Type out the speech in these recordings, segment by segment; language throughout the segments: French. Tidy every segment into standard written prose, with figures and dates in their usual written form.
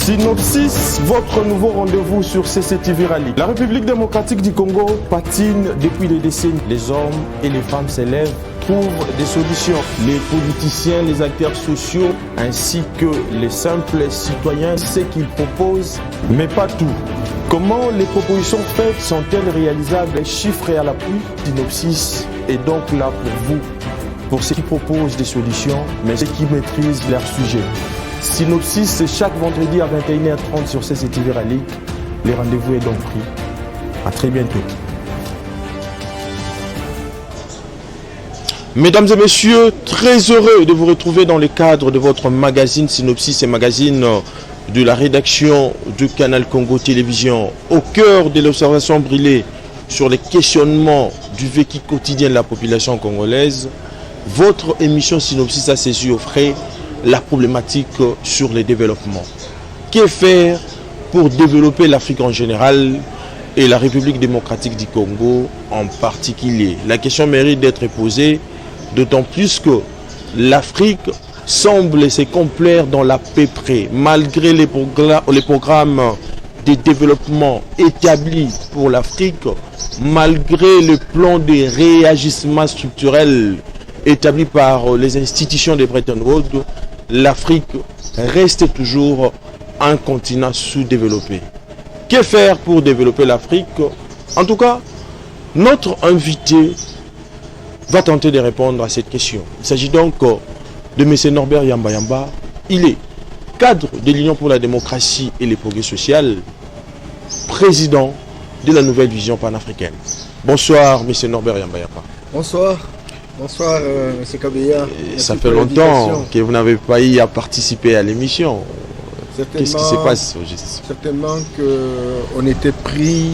Synopsis, votre nouveau rendez-vous sur CCTV Rallye. La République démocratique du Congo patine depuis des décennies. Les hommes et les femmes s'élèvent, trouvent des solutions. Les politiciens, les acteurs sociaux, ainsi que les simples citoyens, ce qu'ils proposent, mais pas tout. Comment les propositions faites sont-elles réalisables, chiffrées à l'appui? Synopsis est donc là pour vous, pour ceux qui proposent des solutions, mais ceux qui maîtrisent leur sujet. Synopsis, c'est chaque vendredi à 21h30 sur CCTV Rallye. Le rendez-vous est donc pris. À très bientôt. Mesdames et messieurs, très heureux de vous retrouver dans le cadre de votre magazine Synopsis et magazine de la rédaction du Canal Congo Télévision, au cœur de l'observation brûlée sur les questionnements du vécu quotidien de la population congolaise. Votre émission Synopsis a saisi au frais la problématique sur le développement. Que faire pour développer l'Afrique en général et la République démocratique du Congo en particulier? La question mérite d'être posée, d'autant plus que l'Afrique semble se complaire dans la paix près, malgré les programmes de développement établis pour l'Afrique, malgré le plan de réagissement structurel établi par les institutions de Bretton Woods. L'Afrique reste toujours un continent sous-développé. Que faire pour développer l'Afrique? En tout cas, notre invité va tenter de répondre à cette question. Il s'agit donc de M. Norbert Yamba Yamba. Il est cadre de l'Union pour la démocratie et les progrès sociaux, président de la nouvelle vision panafricaine. Bonsoir, M. Norbert Yamba Yamba. Bonsoir. Bonsoir, M. Kabeya. Ça fait longtemps que vous n'avez pas eu à participer à l'émission. Qu'est-ce qui se passe au juste? Certainement qu'on était pris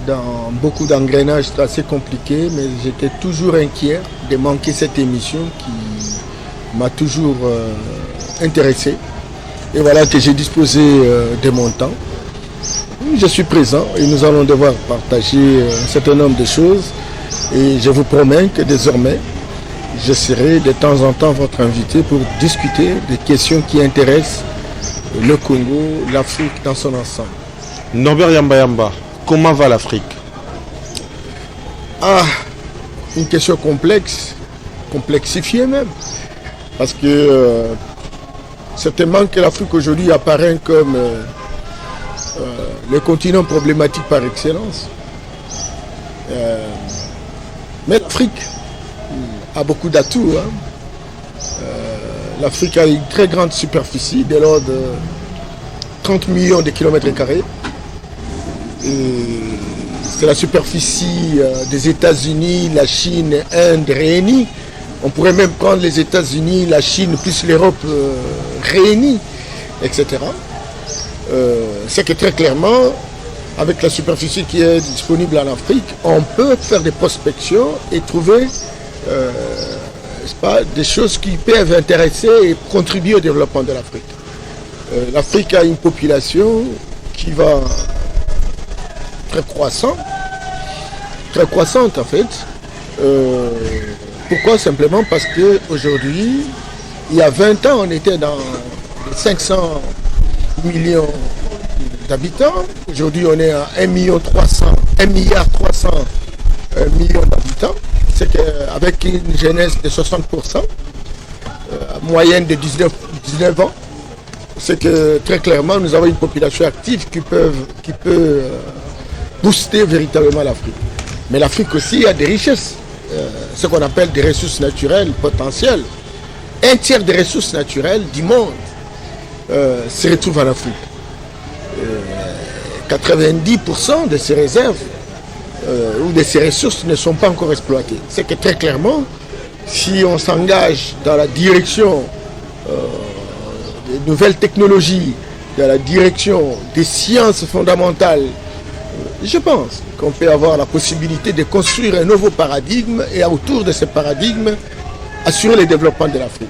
dans beaucoup d'engrenages assez compliqués, mais j'étais toujours inquiet de manquer cette émission qui m'a toujours intéressé. Et voilà que j'ai disposé de mon temps. Je suis présent et nous allons devoir partager un certain nombre de choses. Et je vous promets que désormais, je serai de temps en temps votre invité pour discuter des questions qui intéressent le Congo, l'Afrique dans son ensemble. Norbert Yamba Yamba, comment va l'Afrique? Ah, une question complexe, complexifiée même. Parce que certainement que l'Afrique aujourd'hui apparaît comme le continent problématique par excellence. Mais l'Afrique a beaucoup d'atouts. L'Afrique a une très grande superficie, de l'ordre de 30 millions de kilomètres carrés. C'est la superficie des États-Unis, la Chine, l'Inde réunis. On pourrait même prendre les États-Unis, la Chine, plus l'Europe réunis, etc. C'est que très clairement, avec la superficie qui est disponible en Afrique, on peut faire des prospections et trouver des choses qui peuvent intéresser et contribuer au développement de l'Afrique. L'Afrique a une population qui va très croissante en fait. Pourquoi? Simplement parce qu'aujourd'hui, il y a 20 ans, on était dans les 500 millions d'habitants. Aujourd'hui, on est à 1,3 milliard d'habitants. C'est qu'avec une jeunesse de 60%, moyenne de 19 ans, c'est que très clairement, nous avons une population active qui peut booster véritablement l'Afrique. Mais l'Afrique aussi a des richesses, ce qu'on appelle des ressources naturelles potentielles. Un tiers des ressources naturelles du monde se retrouvent en Afrique. 90% de ces réserves ou de ces ressources ne sont pas encore exploitées. C'est que très clairement, si on s'engage dans la direction des nouvelles technologies, dans la direction des sciences fondamentales, je pense qu'on peut avoir la possibilité de construire un nouveau paradigme et autour de ce paradigme, assurer le développement de l'Afrique.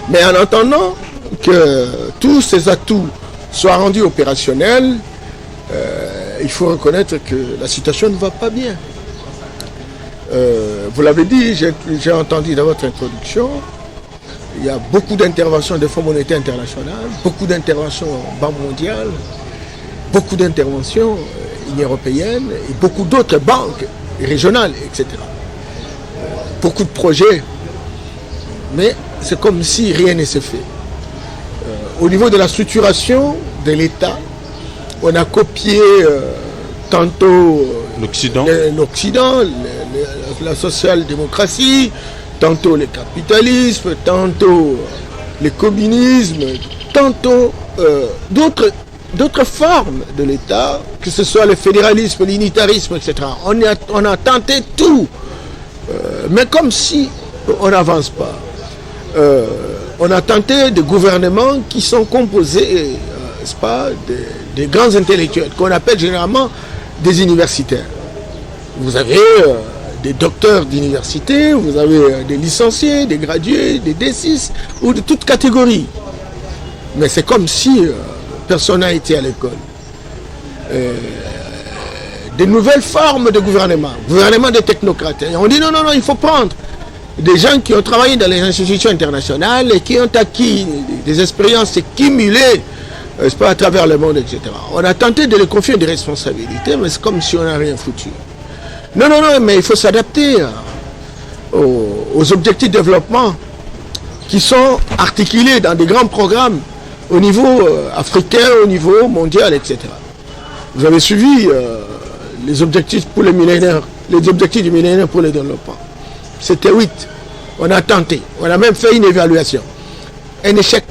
Mais en attendant que tous ces atouts soient rendus opérationnels, il faut reconnaître que la situation ne va pas bien. Vous l'avez dit, j'ai entendu dans votre introduction, Il y a beaucoup d'interventions des Fonds monétaires internationaux, beaucoup d'interventions Banque mondiale, beaucoup d'interventions Union européenne et beaucoup d'autres banques régionales, etc. Beaucoup de projets, mais c'est comme si rien ne s'est fait. Au niveau de la structuration de l'État, on a copié tantôt l'Occident, la social-démocratie, tantôt le capitalisme, tantôt le communisme, tantôt d'autres formes de l'État, que ce soit le fédéralisme, l'unitarisme, etc. On a tenté tout, mais comme si on n'avance pas. On a tenté des gouvernements qui sont composés, n'est-ce pas, des grands intellectuels, qu'on appelle généralement des universitaires. Vous avez des docteurs d'université, vous avez des licenciés, des gradués, des D6, ou de toutes catégories. Mais c'est comme si personne n'a été à l'école. Des nouvelles formes de gouvernement des technocrates. Et on dit non, il faut prendre des gens qui ont travaillé dans les institutions internationales et qui ont acquis des expériences cumulées, n'est-ce pas, à travers le monde, etc. On a tenté de les confier des responsabilités, mais c'est comme si on n'a rien foutu. Non, mais il faut s'adapter aux objectifs de développement qui sont articulés dans des grands programmes au niveau africain, au niveau mondial, etc. Vous avez suivi les objectifs pour le millénaire, les objectifs du millénaire pour le développement. C'était 8. On a tenté. On a même fait une évaluation. Un échec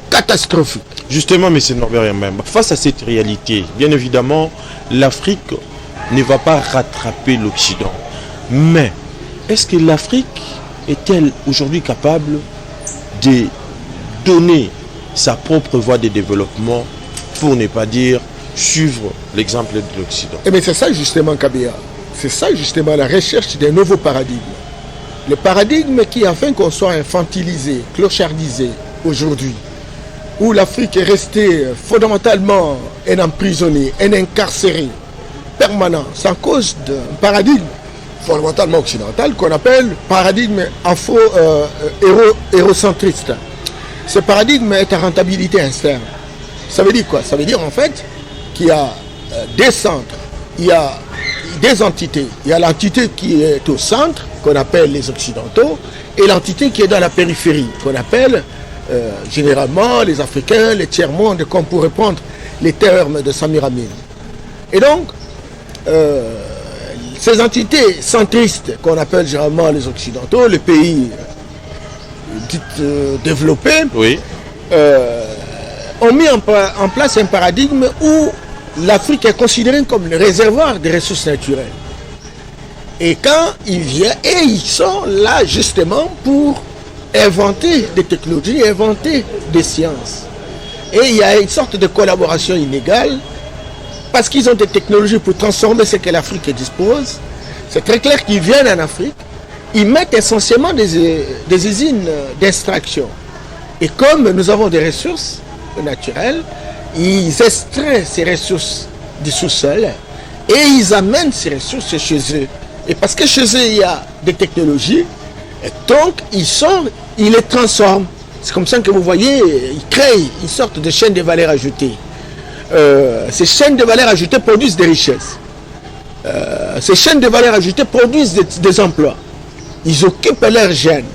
catastrophique. Justement, M. Norbert Yambemba, face à cette réalité, bien évidemment, l'Afrique ne va pas rattraper l'Occident. Mais est-ce que l'Afrique est-elle aujourd'hui capable de donner sa propre voie de développement, pour ne pas dire suivre l'exemple de l'Occident? Eh bien, c'est ça justement, Kabila. C'est ça justement la recherche d'un nouveau paradigme. Le paradigme qui, afin qu'on soit infantilisé, clochardisé aujourd'hui, où l'Afrique est restée fondamentalement un emprisonné, un incarcéré permanent, c'est à cause d'un paradigme fondamentalement occidental qu'on appelle paradigme hérocentriste. Ce paradigme est à rentabilité externe. Ça veut dire quoi? Ça veut dire en fait qu'il y a des centres, il y a des entités. Il y a l'entité qui est au centre, qu'on appelle les Occidentaux, et l'entité qui est dans la périphérie, qu'on appelle généralement les Africains, les tiers-mondes, comme pourrait prendre les termes de Samir Amin. Et donc, ces entités centristes, qu'on appelle généralement les Occidentaux, les pays développés, oui, ont mis en place un paradigme où l'Afrique est considérée comme le réservoir des ressources naturelles. Et quand ils viennent, et ils sont là justement pour inventer des technologies, inventer des sciences. Et il y a une sorte de collaboration inégale, parce qu'ils ont des technologies pour transformer ce que l'Afrique dispose. C'est très clair qu'ils viennent en Afrique, ils mettent essentiellement des usines d'extraction. Et comme nous avons des ressources naturelles, ils extraient ces ressources du sous-sol et ils amènent ces ressources chez eux. Et parce que chez eux, il y a des technologies, et donc ils les transforment. C'est comme ça que vous voyez, ils créent une sorte de chaîne de valeur ajoutée. Ces chaînes de valeur ajoutée produisent des richesses. Ces chaînes de valeur ajoutée produisent des emplois. Ils occupent leurs jeunes.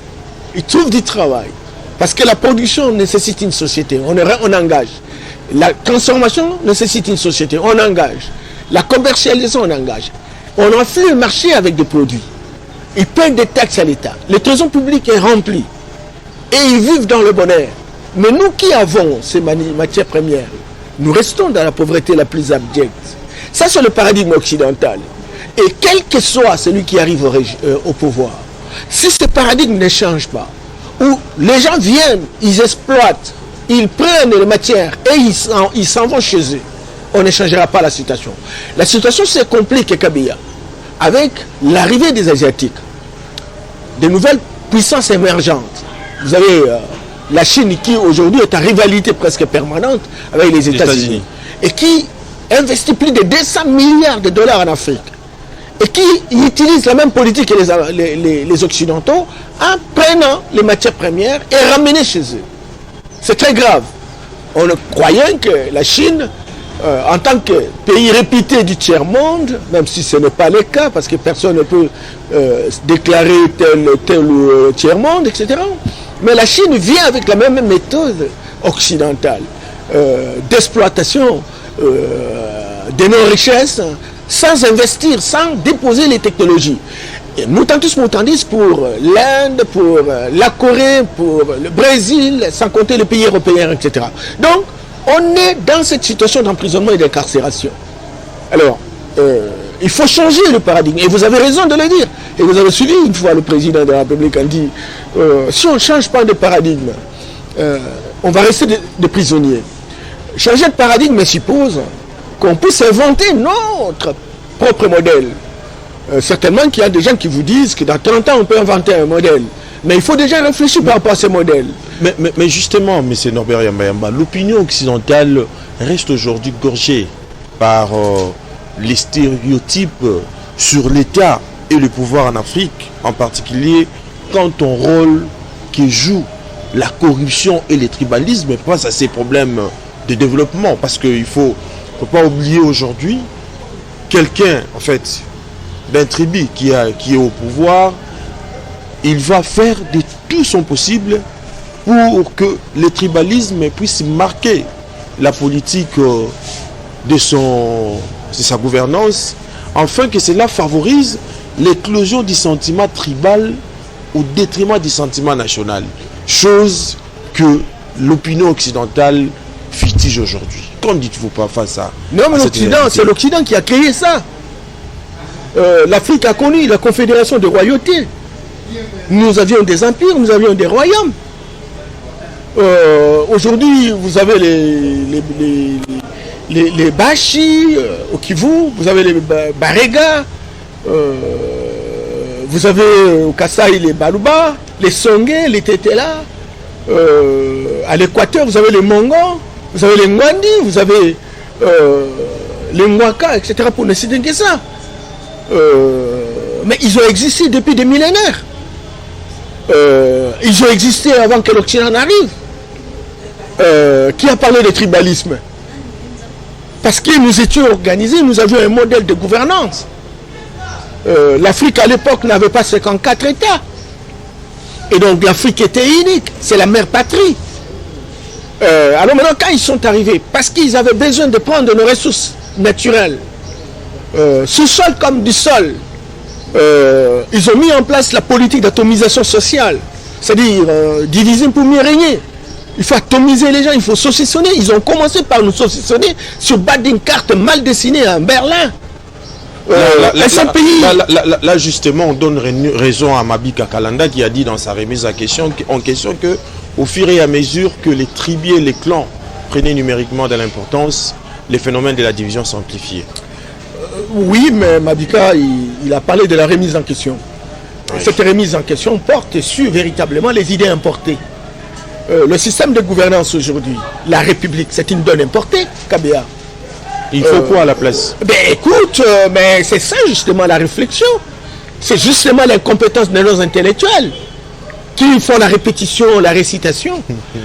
Ils trouvent du travail. Parce que la production nécessite une société. On engage. La transformation nécessite une société. On engage. La commercialisation, on engage. On enfle le marché avec des produits. Ils payent des taxes à l'État. Le trésor public est rempli. Et ils vivent dans le bonheur. Mais nous qui avons ces matières premières, nous restons dans la pauvreté la plus abjecte. Ça, c'est le paradigme occidental. Et quel que soit celui qui arrive au pouvoir, si ce paradigme ne change pas, où les gens viennent, ils exploitent, ils prennent les matières et ils s'en vont chez eux, on ne changera pas la situation. La situation se complique, Kabila, avec l'arrivée des Asiatiques, de nouvelles puissances émergentes. Vous avez la Chine qui aujourd'hui est en rivalité presque permanente avec les États-Unis et qui investit plus de 200 milliards de dollars en Afrique. et qui utilisent la même politique que les Occidentaux en prenant les matières premières et ramener chez eux. C'est très grave. On croyait que la Chine, en tant que pays réputé du tiers-monde, même si ce n'est pas le cas, parce que personne ne peut déclarer tel ou tiers-monde, etc. Mais la Chine vient avec la même méthode occidentale d'exploitation de nos richesses, sans investir, sans déposer les technologies. Et mutandis pour l'Inde, pour la Corée, pour le Brésil, sans compter les pays européens, etc. Donc, on est dans cette situation d'emprisonnement et d'incarcération. Alors, il faut changer le paradigme. Et vous avez raison de le dire. Et vous avez suivi une fois le président de la République a dit, si on ne change pas de paradigme, on va rester des prisonniers. Changer de paradigme suppose qu'on puisse inventer notre propre modèle. Certainement qu'il y a des gens qui vous disent que dans 30 ans, on peut inventer un modèle. Mais il faut déjà réfléchir par rapport à ce modèle. Mais justement, M. Norbert Yamba, l'opinion occidentale reste aujourd'hui gorgée par les stéréotypes sur l'État et le pouvoir en Afrique, en particulier quant au rôle que joue la corruption et le tribalisme face à ces problèmes de développement. Parce qu'il ne faut pas oublier aujourd'hui quelqu'un, en fait, d'un tribu qui est au pouvoir, il va faire de tout son possible pour que le tribalisme puisse marquer la politique de sa gouvernance, afin que cela favorise l'éclosion du sentiment tribal au détriment du sentiment national. Chose que l'opinion occidentale fustige aujourd'hui. Qu'en dites-vous pas face à... Non, mais c'est l'Occident qui a créé ça. L'Afrique a connu la confédération de royautés. Nous avions des empires, nous avions des royaumes. Aujourd'hui, vous avez les Bashi au Kivu, vous avez les Barega, vous avez au Kasaï les Baluba, les Songé, les Tetela. À l'équateur, vous avez les Mongons, vous avez les Mwandi, vous avez les Mwaka, etc. pour ne citer que ça. Mais ils ont existé depuis des millénaires. Ils ont existé avant que l'Occident n'arrive. Qui a parlé de tribalisme? Parce que nous étions organisés, nous avions un modèle de gouvernance. L'Afrique à l'époque n'avait pas 54 États. Et donc l'Afrique était unique, c'est la mère patrie. Alors maintenant, quand ils sont arrivés, parce qu'ils avaient besoin de prendre nos ressources naturelles, sous-sol comme du sol, ils ont mis en place la politique d'atomisation sociale, c'est-à-dire diviser pour mieux régner. Il faut atomiser les gens, il faut saucissonner. Ils ont commencé par nous saucissonner sur base d'une carte mal dessinée à Berlin. Là, justement, on donne raison à Mabika Kalanda qui a dit dans sa remise en question que au fur et à mesure que les tribus et les clans prenaient numériquement de l'importance, les phénomènes de la division s'amplifiaient. Oui, mais Mabika, il a parlé de la remise en question. Oui. Cette remise en question porte sur véritablement les idées importées. Le système de gouvernance aujourd'hui, la République, c'est une donne importée, KBA. Il faut quoi à la place? Ben écoute, mais c'est ça justement la réflexion. C'est justement l'incompétence de nos intellectuels qui font la répétition, la récitation,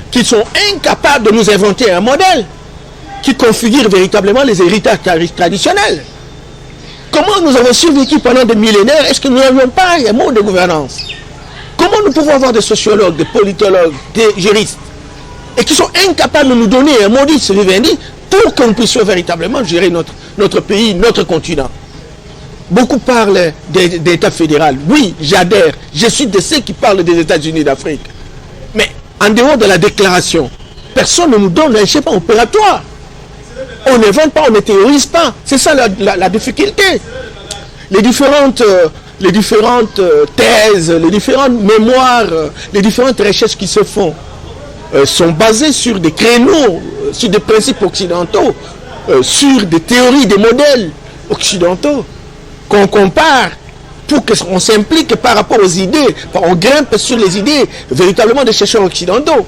qui sont incapables de nous inventer un modèle qui configure véritablement les héritages traditionnels. Comment nous avons survécu pendant des millénaires? Est-ce que nous n'avions pas un mode de gouvernance? Comment nous pouvons avoir des sociologues, des politologues, des juristes, et qui sont incapables de nous donner un modus vivendi pour que nous puissions véritablement gérer notre pays, notre continent? Beaucoup parlent d'État fédéral. Oui, j'adhère. Je suis de ceux qui parlent des États-Unis d'Afrique. Mais en dehors de la déclaration, personne ne nous donne un schéma opératoire. On n'invente pas, on ne théorise pas. C'est ça la difficulté. Les différentes thèses, les différentes mémoires, les différentes recherches qui se font sont basées sur des créneaux, sur des principes occidentaux, sur des théories, des modèles occidentaux qu'on compare pour qu'on s'implique par rapport aux idées, on grimpe sur les idées véritablement des chercheurs occidentaux.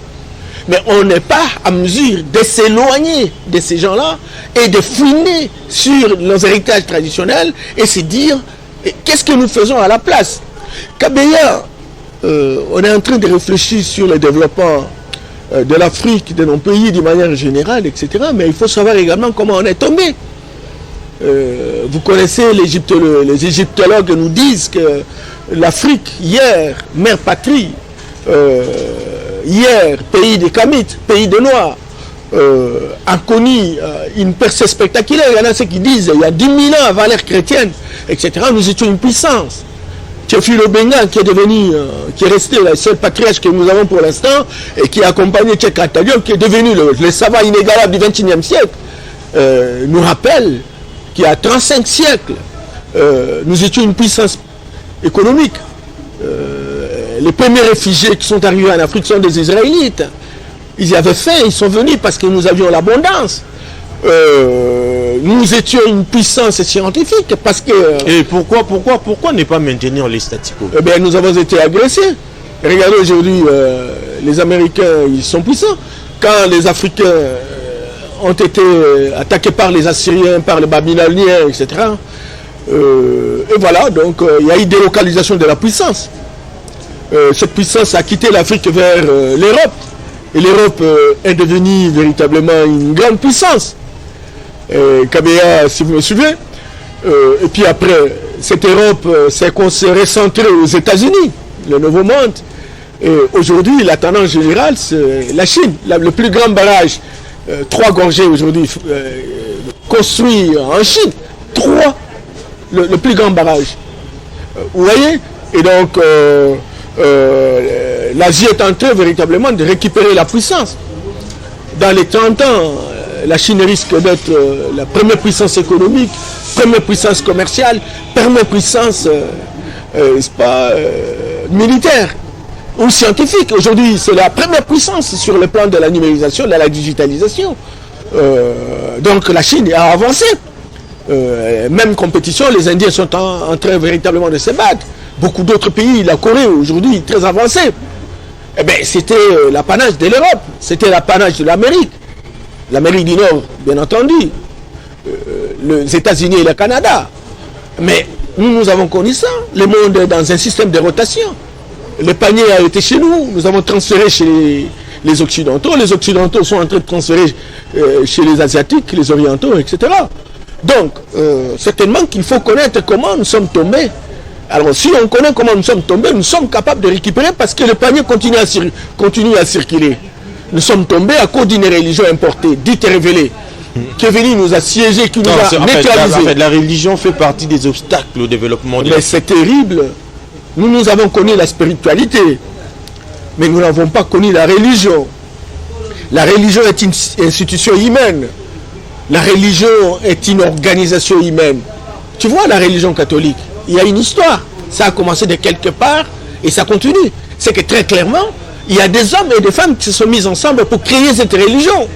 Mais on n'est pas à mesure de s'éloigner de ces gens-là et de fouiner sur nos héritages traditionnels et se dire Et qu'est-ce que nous faisons à la place? Kabeya, on est en train de réfléchir sur le développement de l'Afrique, de nos pays de manière générale, etc. Mais il faut savoir également comment on est tombé. Vous connaissez les égyptologues nous disent que l'Afrique, hier, mère patrie, hier, pays des Kamites, pays des Noirs, a connu une percée spectaculaire. Il y en a ceux qui disent, il y a 10 000 ans avant l'ère chrétienne, etc., nous étions une puissance. Théophile Obenga, qui est devenu, qui est resté le seul patriarche que nous avons pour l'instant, et qui a accompagné Cheikh Anta Diop, qui est devenu le savant inégalable du XXIe siècle, nous rappelle qu'il y a 35 siècles, nous étions une puissance économique. Les premiers réfugiés qui sont arrivés en Afrique sont des Israélites. Ils y avaient faim, ils sont venus parce que nous avions l'abondance. Nous étions une puissance scientifique parce que... Et pourquoi ne pas maintenir les statu quo? Eh bien, nous avons été agressés. Regardez aujourd'hui, les Américains, ils sont puissants. Quand les Africains ont été attaqués par les Assyriens, par les Babyloniens, etc. Et voilà, donc il y a eu délocalisation de la puissance. Cette puissance a quitté l'Afrique vers l'Europe. Et l'Europe est devenue véritablement une grande puissance. Kabeya, si vous me suivez. Et puis après, cette Europe s'est recentrée aux États-Unis, le Nouveau Monde. Et aujourd'hui, la tendance générale, c'est la Chine. Le plus grand barrage, 3 gorgées aujourd'hui, construit en Chine. 3, le plus grand barrage. Vous voyez? Et donc, l'Asie est en train véritablement de récupérer la puissance. Dans les 30 ans, la Chine risque d'être la première puissance économique, première puissance commerciale, première puissance militaire ou scientifique. Aujourd'hui, c'est la première puissance sur le plan de la numérisation, de la digitalisation. Donc la Chine a avancé. Même compétition, les Indiens sont en train véritablement de se battre. Beaucoup d'autres pays, la Corée aujourd'hui, très avancée. Eh bien, c'était l'apanage de l'Europe, c'était l'apanage de l'Amérique. L'Amérique du Nord, bien entendu, les États-Unis et le Canada. Mais nous avons connu ça. Le monde est dans un système de rotation. Le panier a été chez nous, nous avons transféré chez les Occidentaux. Les Occidentaux sont en train de transférer chez les Asiatiques, les Orientaux, etc. Donc, certainement qu'il faut connaître comment nous sommes tombés. Alors, si on connaît comment nous sommes tombés, nous sommes capables de récupérer parce que le panier continue à circuler. Nous sommes tombés à cause d'une religion importée, dite et révélée, qui est venue nous assiéger, qui nous a neutralisés. En fait, la religion fait partie des obstacles au développement. Mais c'est terrible. Nous avons connu la spiritualité, mais nous n'avons pas connu la religion. La religion est une institution humaine. La religion est une organisation humaine. Tu vois, la religion catholique, il y a une histoire. Ça a commencé de quelque part et ça continue. C'est que très clairement, il y a des hommes et des femmes qui se sont mis ensemble pour créer cette religion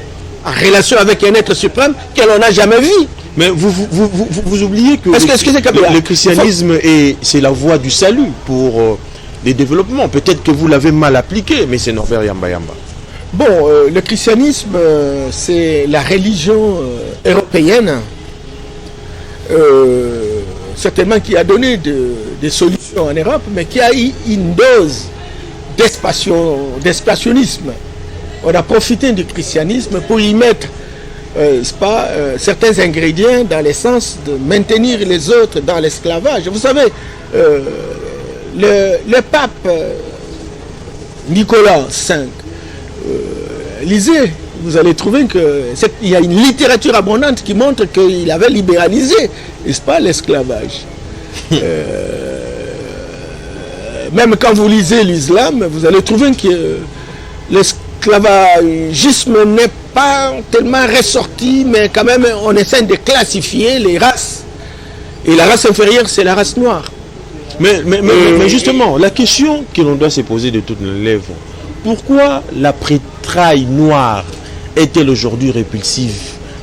en relation avec un être suprême qu'elle n'a jamais vu. Mais vous oubliez que le christianisme, c'est la voie du salut pour des développements. Peut-être que vous l'avez mal appliqué, mais c'est Norbert Yamba Yamba. Bon, le christianisme, c'est la religion européenne, certainement qui a donné des solutions en Europe, mais qui a eu une dose d'expansionnisme. On a profité du christianisme pour y mettre certains ingrédients dans le sens de maintenir les autres dans l'esclavage. Vous savez, le pape Nicolas V, lisez, vous allez trouver qu'il y a une littérature abondante qui montre qu'il avait libéralisé, n'est-ce pas, l'esclavage. Même quand vous lisez l'islam, vous allez trouver que l'esclavagisme n'est pas tellement ressorti, mais quand même on essaie de classifier les races. Et la race inférieure, c'est la race noire. Mais justement, la question que l'on doit se poser de toutes les lèvres, pourquoi la pétraille noire est-elle aujourd'hui répulsive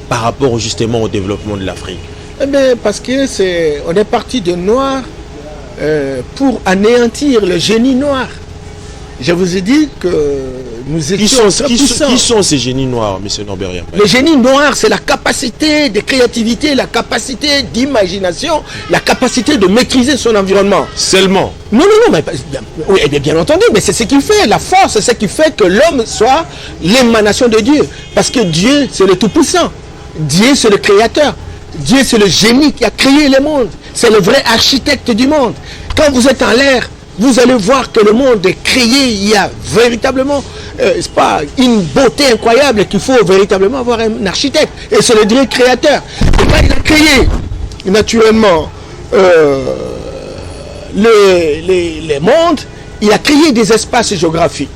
par rapport justement au développement de l'Afrique? Eh bien, parce que on est parti de noir pour anéantir le génie noir. Je vous ai dit que nous étions très puissants. Qui sont ces génies noirs, M. Norbert Yambaya? Le génie noir, c'est la capacité de créativité, la capacité d'imagination, la capacité de maîtriser son environnement. Seulement? Non, mais oui, bien entendu, mais c'est ce qui fait la force, c'est ce qui fait que l'homme soit l'émanation de Dieu. Parce que Dieu, c'est le Tout-Puissant. Dieu, c'est le Créateur. Dieu, c'est le génie qui a créé le monde. C'est le vrai architecte du monde. Quand vous êtes en l'air, vous allez voir que le monde est créé. Il y a véritablement c'est pas une beauté incroyable qu'il faut véritablement avoir un architecte. Et c'est le Dieu créateur. Et quand il a créé, naturellement, les mondes, il a créé des espaces géographiques.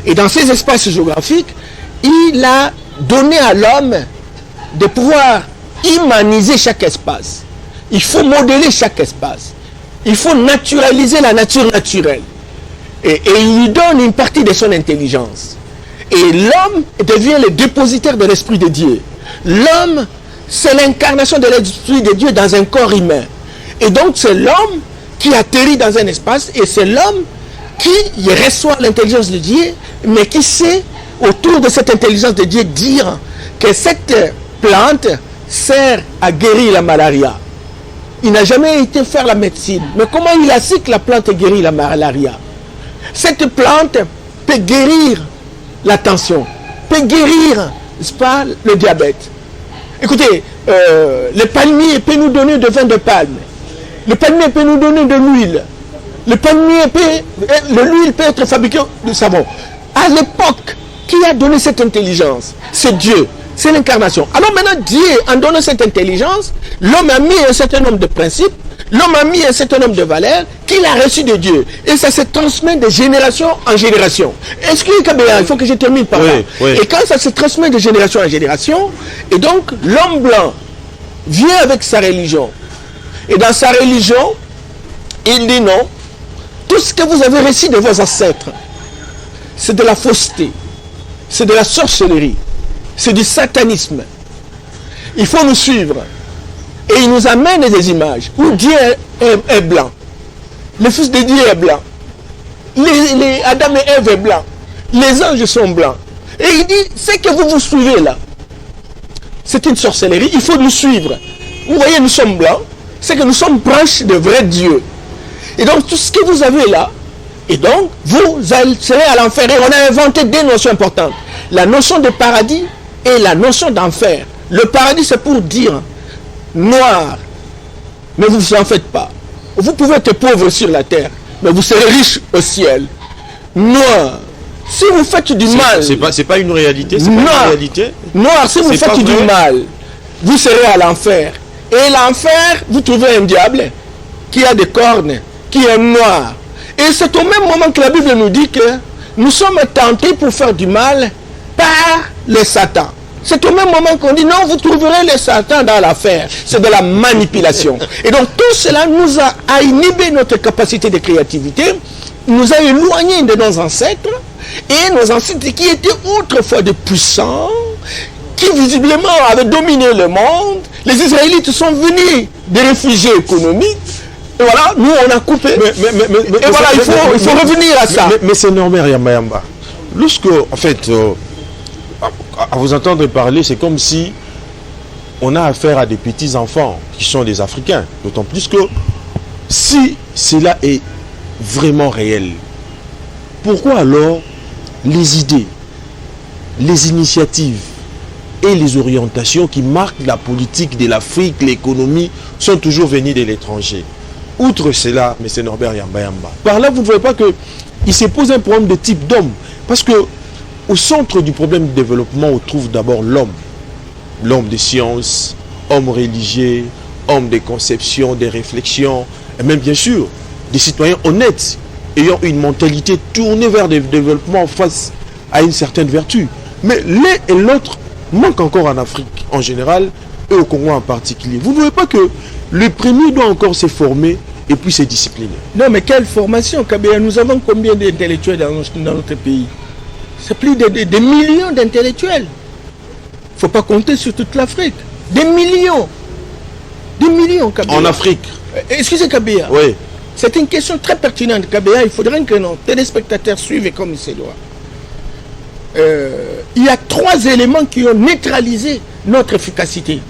Et dans ces espaces géographiques, il a donné à l'homme de pouvoir humaniser chaque espace. Il faut modeler chaque espace. Il faut naturaliser la nature naturelle. Et il lui donne une partie de son intelligence. Et l'homme devient le dépositaire de l'Esprit de Dieu. L'homme, c'est l'incarnation de l'Esprit de Dieu dans un corps humain. Et donc c'est l'homme qui atterrit dans un espace et c'est l'homme qui reçoit l'intelligence de Dieu, mais qui sait, autour de cette intelligence de Dieu, dire que cette plante sert à guérir la malaria. Il n'a jamais été faire la médecine. Mais comment il a su que la plante guérit la malaria? Cette plante peut guérir la tension, peut guérir, n'est-ce pas, le diabète. Écoutez, le palmier peut nous donner de vin de palme. Le palmier peut nous donner de l'huile. L'huile peut être fabriquée de savon. À l'époque, qui a donné cette intelligence? C'est Dieu. C'est l'incarnation. Alors maintenant, Dieu, en donnant cette intelligence, l'homme a mis un certain nombre de principes, l'homme a mis un certain nombre de valeurs qu'il a reçues de Dieu. Et ça se transmet de génération en génération. Excusez Kabea, il faut que je termine par là. Oui. Et quand ça se transmet de génération en génération, et donc l'homme blanc vient avec sa religion. Et dans sa religion, il dit non, tout ce que vous avez reçu de vos ancêtres, c'est de la fausseté, c'est de la sorcellerie. C'est du satanisme. Il faut nous suivre. Et il nous amène des images où Dieu est blanc. Le Fils de Dieu est blanc. Adam et Ève est blanc. Les anges sont blancs. Et il dit, ce que vous suivez là, c'est une sorcellerie. Il faut nous suivre. Vous voyez, nous sommes blancs. C'est que nous sommes proches de vrai Dieu. Et donc, tout ce que vous avez là, et donc, vous serez à l'enfer. Et on a inventé deux notions importantes. La notion de paradis et la notion d'enfer. Le paradis, c'est pour dire noir, mais vous ne en faites pas. Vous pouvez être pauvre sur la terre, mais vous serez riche au ciel. Noir, si vous faites du mal... C'est pas une réalité, c'est pas une réalité. Noir, si vous faites du mal, vous serez à l'enfer. Et l'enfer, vous trouvez un diable qui a des cornes, qui est noir. Et c'est au même moment que la Bible nous dit que nous sommes tentés pour faire du mal par le Satan. C'est au même moment qu'on dit non, vous trouverez le Satan dans l'affaire. C'est de la manipulation. Et donc tout cela nous a inhibé notre capacité de créativité, nous a éloignés de nos ancêtres, et nos ancêtres qui étaient autrefois de puissants, qui visiblement avaient dominé le monde. Les Israélites sont venus des réfugiés économiques. Et voilà, nous on a coupé. Et voilà, il faut revenir à ça. Mais c'est Norbert Yambaya. Lorsque, en fait, à vous entendre parler, c'est comme si on a affaire à des petits-enfants qui sont des Africains. D'autant plus que si cela est vraiment réel, pourquoi alors les idées, les initiatives et les orientations qui marquent la politique de l'Afrique, l'économie, sont toujours venues de l'étranger? Outre cela, M. Norbert Yambaya, par là, vous ne voyez pas qu'il se pose un problème de type d'homme. Parce que au centre du problème de développement, on trouve d'abord l'homme. L'homme des sciences, homme religieux, homme des conceptions, des réflexions, et même bien sûr, des citoyens honnêtes, ayant une mentalité tournée vers le développement face à une certaine vertu. Mais l'un et l'autre manquent encore en Afrique en général, et au Congo en particulier. Vous ne voyez pas que le premier doit encore se former et puis se discipliner? Non, mais quelle formation, Kabea? Nous avons combien d'intellectuels dans notre pays? C'est plus de millions d'intellectuels. Il ne faut pas compter sur toute l'Afrique. Des millions. Des millions, Kabea. En Afrique? Excusez, Kabea. Oui. C'est une question très pertinente, Kabea. Il faudrait que nos téléspectateurs suivent comme il se doit. il y a 3 éléments qui ont neutralisé notre efficacité.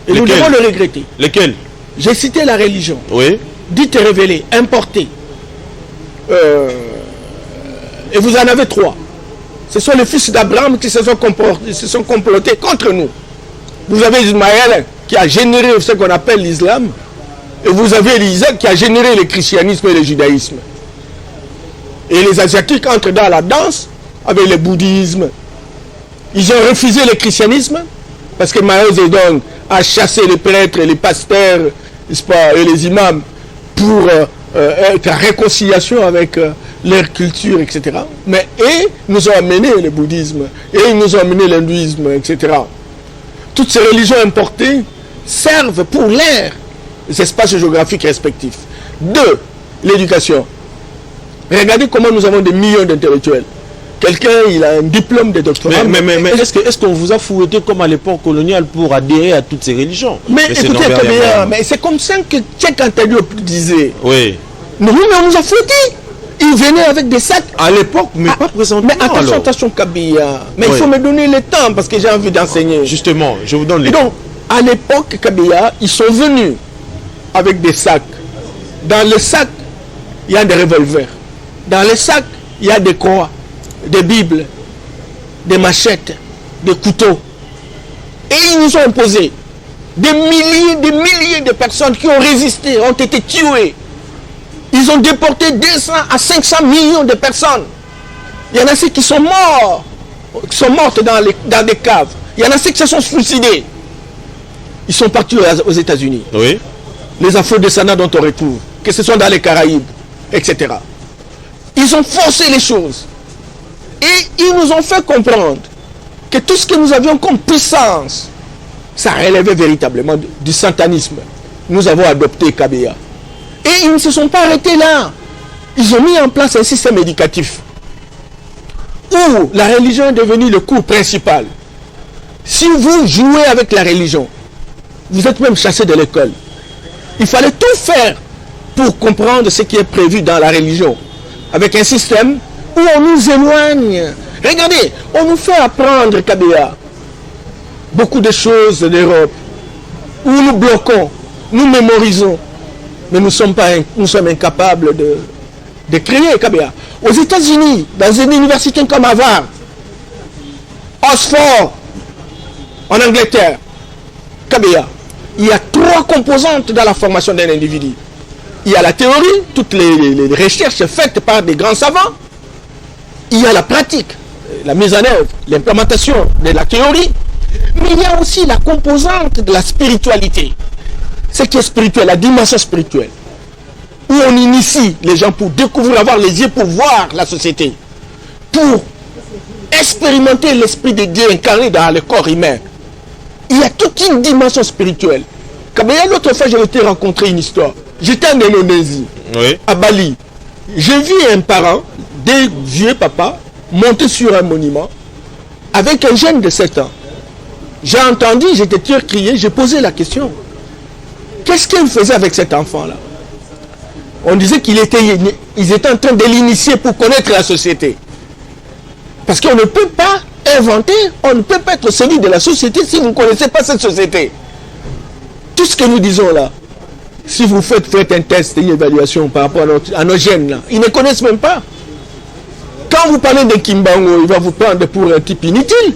Et nous devons le regretter. Lesquels? J'ai cité la religion. Oui. Dite et révélée, importée. Et vous en avez 3. Ce sont les fils d'Abraham qui se sont complotés contre nous. Vous avez Ismaël qui a généré ce qu'on appelle l'islam. Et vous avez Isaac qui a généré le christianisme et le judaïsme. Et les Asiatiques entrent dans la danse avec le bouddhisme. Ils ont refusé le christianisme parce que Mao Zedong a chassé les prêtres et les pasteurs et les imams pour être en réconciliation avec leur culture, etc. Mais et nous ont amené le bouddhisme, et ils nous ont amené l'hindouisme, etc. Toutes ces religions importées servent pour leurs espaces géographiques respectifs. 2. L'éducation. Regardez comment nous avons des millions d'intellectuels. Quelqu'un, il a un diplôme de doctorat. Mais est-ce qu'on vous a fouetté comme à l'époque coloniale pour adhérer à toutes ces religions? Mais écoutez, Kabila, mais c'est comme ça que Tchèque Antadio disait. Oui. Non, mais on nous a fouettés. Ils venaient avec des sacs. À l'époque, mais pas présentement. Mais attention, attention, Kabila. Mais il faut me donner le temps parce que j'ai envie d'enseigner. Justement, je vous donne le temps. Donc, à l'époque, Kabila, ils sont venus avec des sacs. Dans le sac, il y a des revolvers. Dans le sac, il y a des croix, des bibles, des machettes, des couteaux. Et ils nous ont imposé des milliers de personnes qui ont résisté, ont été tuées. Ils ont déporté 200 à 500 millions de personnes. Il y en a ceux qui sont morts, qui sont mortes dans des caves. Il y en a ceux qui se sont suicidés. Ils sont partis aux États-Unis. Oui. Les Afro-descendants dont on retrouve, que ce soit dans les Caraïbes, etc. Ils ont forcé les choses. Et ils nous ont fait comprendre que tout ce que nous avions comme puissance, ça relevait véritablement du satanisme. Nous avons adopté Kabila. Et ils ne se sont pas arrêtés là. Ils ont mis en place un système éducatif où la religion est devenue le cours principal. Si vous jouez avec la religion, vous êtes même chassé de l'école. Il fallait tout faire pour comprendre ce qui est prévu dans la religion. Avec un système où on nous éloigne. Regardez, on nous fait apprendre, Kabila, beaucoup de choses d'Europe, où nous bloquons, nous mémorisons, mais nous sommes incapables de créer, Kabila. Aux États-Unis, dans une université comme Harvard, Oxford, en Angleterre, Kabila, il y a 3 composantes dans la formation d'un individu. Il y a la théorie, toutes les recherches faites par des grands savants. Il y a la pratique, la mise en œuvre, l'implémentation de la théorie. Mais il y a aussi la composante de la spiritualité. Ce qui est spirituel, la dimension spirituelle. Où on initie les gens pour découvrir, avoir les yeux pour voir la société. Pour expérimenter l'esprit de Dieu incarné dans le corps humain. Il y a toute une dimension spirituelle. Comme l'autre fois, j'ai été rencontrer une histoire. J'étais en Indonésie, oui, à Bali. J'ai vu un parent, des vieux papas, monter sur un monument avec un jeune de 7 ans. J'ai entendu, j'étais crier, j'ai posé la question. Qu'est-ce qu'il faisait avec cet enfant-là? On disait qu'ils étaient en train de l'initier pour connaître la société. Parce qu'on ne peut pas inventer, on ne peut pas être celui de la société si vous ne connaissez pas cette société. Tout ce que nous disons là, si vous faites un test, une évaluation par rapport à nos gènes là, ils ne connaissent même pas. Quand vous parlez de Kimbango, il va vous prendre pour un type inutile.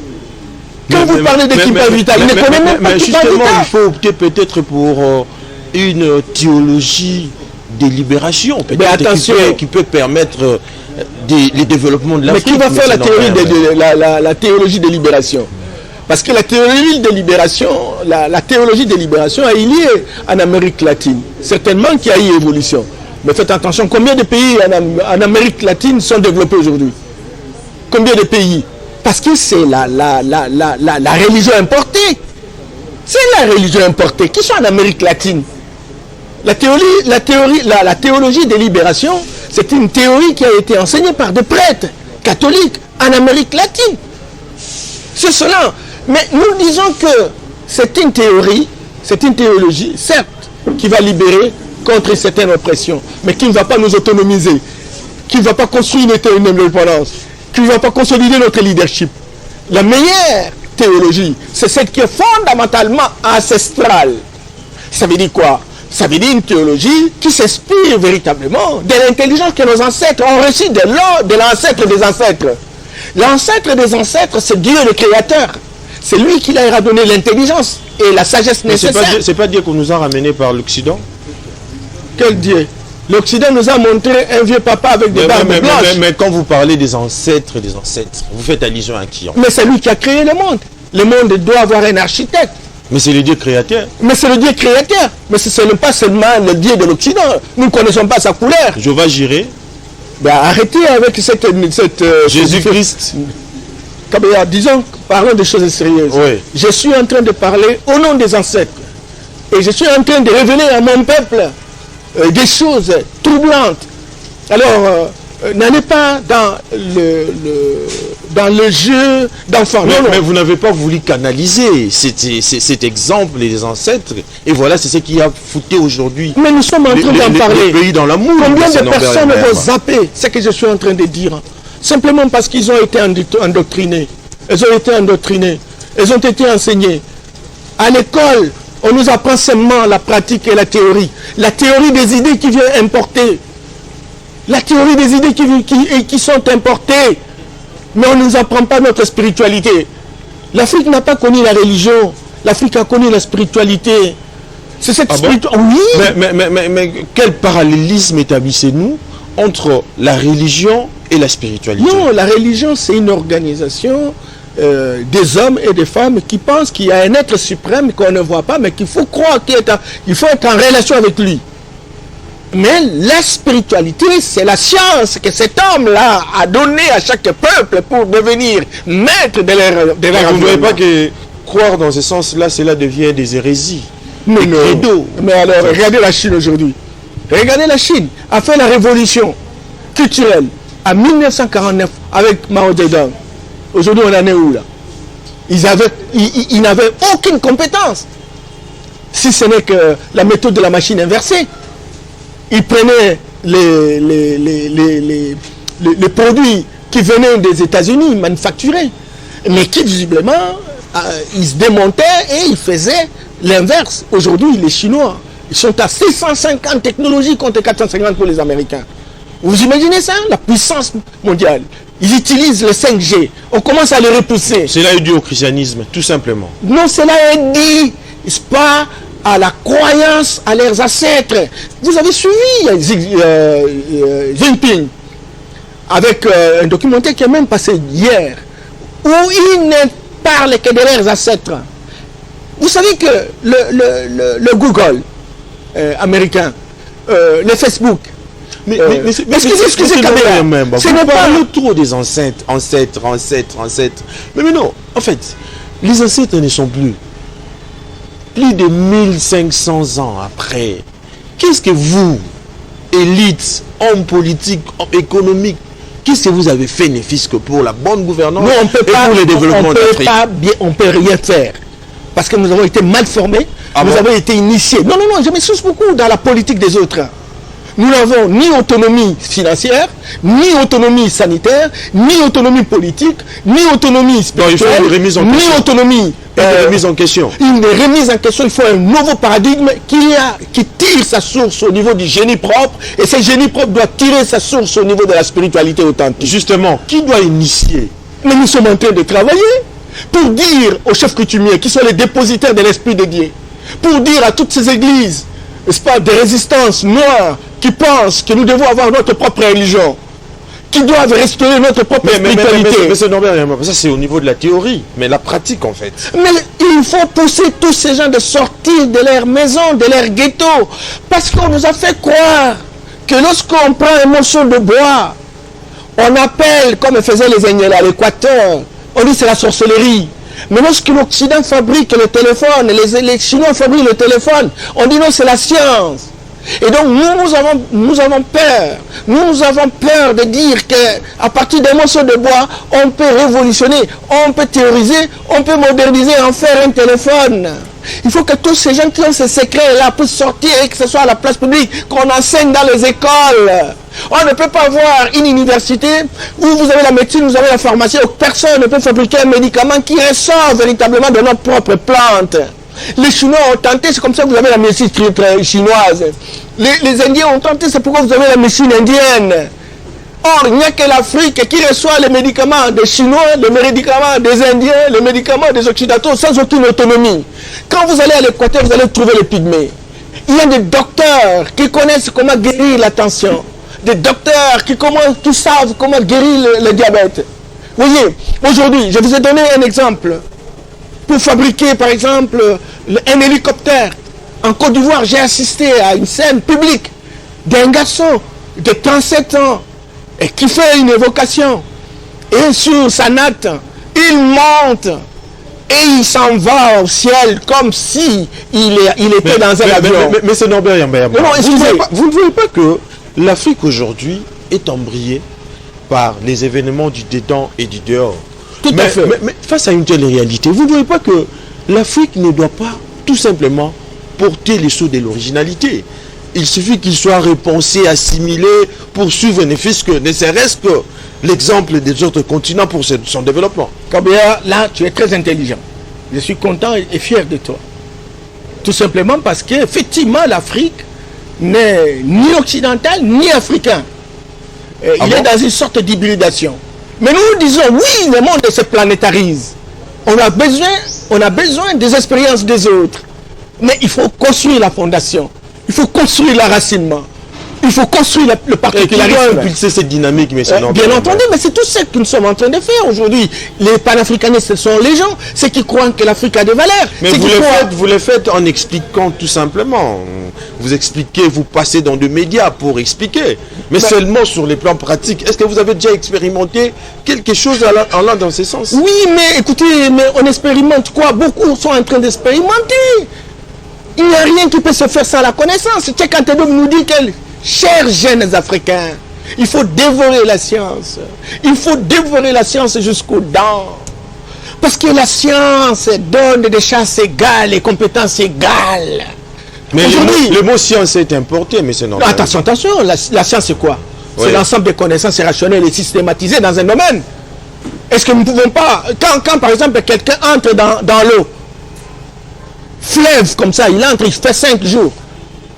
Quand vous parlez de Kimba Vital, il ne connaît même pas. Mais justement, il faut opter peut-être pour une théologie des libérations, peut-être qui peut permettre le développement de l'Afrique. Mais qui va faire la théologie des libérations? Parce que la théologie de libération, la théologie de libération est liée en Amérique latine. Certainement qu'il y a eu évolution. Mais faites attention, combien de pays en Amérique latine sont développés aujourd'hui? Combien de pays? Parce que c'est la religion importée. C'est la religion importée qui sont en Amérique latine. La théologie de libération, c'est une théorie qui a été enseignée par des prêtres catholiques en Amérique latine. C'est cela. Mais nous disons que c'est une théorie, c'est une théologie, certes, qui va libérer contre certaines oppressions, mais qui ne va pas nous autonomiser, qui ne va pas construire une indépendance, qui ne va pas consolider notre leadership. La meilleure théologie, c'est celle qui est fondamentalement ancestrale. Ça veut dire quoi? Ça veut dire une théologie qui s'inspire véritablement de l'intelligence que nos ancêtres ont reçue de l'ancêtre des ancêtres. L'ancêtre des ancêtres, c'est Dieu le Créateur. C'est lui qui leur a donné l'intelligence et la sagesse nécessaire. C'est pas Dieu qu'on nous a ramené par l'Occident? Quel Dieu? L'Occident nous a montré un vieux papa avec des barbes blanches. Mais quand vous parlez des ancêtres, vous faites allusion à qui? Mais c'est lui qui a créé le monde. Le monde doit avoir un architecte. Mais c'est le Dieu créateur. Mais c'est le Dieu créateur. Mais ce n'est pas seulement le Dieu de l'Occident. Nous ne connaissons pas sa couleur. Jéhovah Jireh. Ben, arrêtez avec cette Jésus-Christ. Disons, parlons de choses sérieuses. Oui. Je suis en train de parler au nom des ancêtres. Et je suis en train de révéler à mon peuple des choses troublantes. Alors, n'allez pas dans le jeu d'enfant. Mais vous n'avez pas voulu canaliser cet exemple des ancêtres. Et voilà, c'est ce qui a fouté aujourd'hui. Mais nous sommes en train d'en parler. Le pays dans l'amour. Combien de personnes vont zapper ce que je suis en train de dire? Simplement parce qu'ils ont été endoctrinés. Elles ont été endoctrinées. Elles ont été enseignées. À l'école, on nous apprend seulement la pratique et la théorie. La théorie des idées qui vient importer. La théorie des idées qui sont importées. Mais on ne nous apprend pas notre spiritualité. L'Afrique n'a pas connu la religion. L'Afrique a connu la spiritualité. C'est cette spiritualité. Oui. Mais quel parallélisme établissez-nous entre la religion et la spiritualité? Non, la religion, c'est une organisation des hommes et des femmes qui pensent qu'il y a un être suprême qu'on ne voit pas, mais qu'il faut croire qu'il faut être en relation avec lui. Mais la spiritualité, c'est la science que cet homme-là a donnée à chaque peuple pour devenir maître de leur Vous ne voyez pas que croire dans ce sens-là, cela devient des hérésies? Mais non. Mais alors, regardez la Chine aujourd'hui. Regardez la Chine a fait la révolution culturelle en 1949 avec Mao Zedong. Aujourd'hui, on en est où là? Ils n'avaient aucune compétence. Si ce n'est que la méthode de la machine inversée. Ils prenaient les produits qui venaient des États-Unis manufacturés, mais qui visiblement, ils se démontaient et ils faisaient l'inverse. Aujourd'hui, les Chinois, ils sont à 650 technologies contre 450 pour les Américains. Vous imaginez ça? La puissance mondiale. Ils utilisent le 5G. On commence à les repousser. Cela est dû au christianisme, tout simplement. Non, cela est dit, n'est-ce pas, à la croyance, à leurs ancêtres. Vous avez suivi Jinping avec un documentaire qui est même passé hier, où il ne parle que de leurs ancêtres. Vous savez que le Google américain, le Facebook, excusez Kabila, ce n'est pas le trop des ancêtres. Mais non, en fait, les ancêtres ne sont plus. Plus de 1500 ans après, qu'est-ce que vous, élite, hommes politiques, hommes économiques, qu'est-ce que vous avez fait néfique pour la bonne gouvernance et pour le développement de l'Afrique? On ne peut rien faire. Parce que nous avons été mal formés, nous avons été initiés. Non, je m'excuse beaucoup dans la politique des autres. Nous n'avons ni autonomie financière, ni autonomie sanitaire, ni autonomie politique, ni autonomie spirituelle, ni autonomie remise en question. Une remise en question, il faut un nouveau paradigme qui tire sa source au niveau du génie propre, et ce génie propre doit tirer sa source au niveau de la spiritualité authentique. Justement, qui doit initier? Mais nous sommes en train de travailler pour dire aux chefs coutumiers qui sont les dépositaires de l'Esprit de Dieu, pour dire à toutes ces églises, n'est-ce pas, des résistances noires qui pensent que nous devons avoir notre propre religion, qui doivent restaurer notre propre spiritualité. Mais c'est normal, ça c'est au niveau de la théorie, mais la pratique en fait. Mais il faut pousser tous ces gens de sortir de leur maison, de leur ghetto, parce qu'on nous a fait croire que lorsqu'on prend un morceau de bois, on appelle, comme faisaient les Indiens à l'Équateur, on dit c'est la sorcellerie. Mais lorsque l'Occident fabrique le téléphone, les Chinois fabriquent le téléphone, on dit non, c'est la science. Et donc nous avons peur. Nous avons peur de dire qu'à partir d'un morceau de bois, on peut révolutionner, on peut théoriser, on peut moderniser, en faire un téléphone. Il faut que tous ces gens qui ont ces secrets-là puissent sortir et que ce soit à la place publique, qu'on enseigne dans les écoles. On ne peut pas avoir une université où vous avez la médecine, vous avez la pharmacie, où personne ne peut fabriquer un médicament qui ressort véritablement de notre propre plante. Les Chinois ont tenté, c'est comme ça que vous avez la médecine chinoise. Les Indiens ont tenté, c'est pourquoi vous avez la médecine indienne. Or, il n'y a que l'Afrique qui reçoit les médicaments des Chinois, les médicaments des Indiens, les médicaments des Occidentaux sans aucune autonomie. Quand vous allez à l'Équateur, vous allez trouver les pygmées. Il y a des docteurs qui connaissent comment guérir la tension. Des docteurs qui savent comment guérir le diabète. Vous voyez, aujourd'hui, je vous ai donné un exemple. Pour fabriquer, par exemple, un hélicoptère. En Côte d'Ivoire, j'ai assisté à une scène publique d'un garçon de 37 ans et qui fait une évocation. Et sur sa natte, il monte et il s'en va au ciel comme si il était dans un avion. Mais c'est Norbert Yambaya. Non, excusez. Vous ne voyez pas que l'Afrique aujourd'hui est embrayée par les événements du dedans et du dehors? Tout à fait. Mais face à une telle réalité, vous ne voyez pas que l'Afrique ne doit pas tout simplement porter les sceaux de l'originalité? Il suffit qu'il soit repensé, assimilé pour suivre ne serait-ce que l'exemple des autres continents pour son développement. Kabea, là, tu es très intelligent. Je suis content et fier de toi. Tout simplement parce qu'effectivement, l'Afrique n'est ni occidentale ni africain. Il est dans une sorte d'hybridation. Mais nous disons, oui, le monde se planétarise. On a besoin des expériences des autres. Mais il faut construire la fondation. Il faut construire l'enracinement. Il faut construire le particularisme. Qui doit impulser cette dynamique, mais c'est bien entendu, mais c'est tout ce que nous sommes en train de faire aujourd'hui. Les panafricanistes, ce sont les gens, ceux qui croient que l'Afrique a des valeurs. Mais vous le faites en expliquant tout simplement. Vous expliquez, vous passez dans des médias pour expliquer. Mais seulement sur les plans pratiques. Est-ce que vous avez déjà expérimenté quelque chose allant dans ce sens? Oui, mais écoutez, mais on expérimente quoi? Beaucoup sont en train d'expérimenter. Il n'y a rien qui peut se faire sans la connaissance. Cheikh Anta Diop nous dit que, chers jeunes Africains, il faut dévorer la science. Il faut dévorer la science jusqu'aux dents. Parce que la science donne des chances égales et compétences égales. Mais le mot science est importé, mais c'est normal. Attention, la science c'est quoi? Oui. C'est l'ensemble des connaissances rationnelles et systématisées dans un domaine. Est-ce que nous ne pouvons pas, quand par exemple quelqu'un entre dans l'eau, fleuve comme ça, il entre, il fait 5 jours,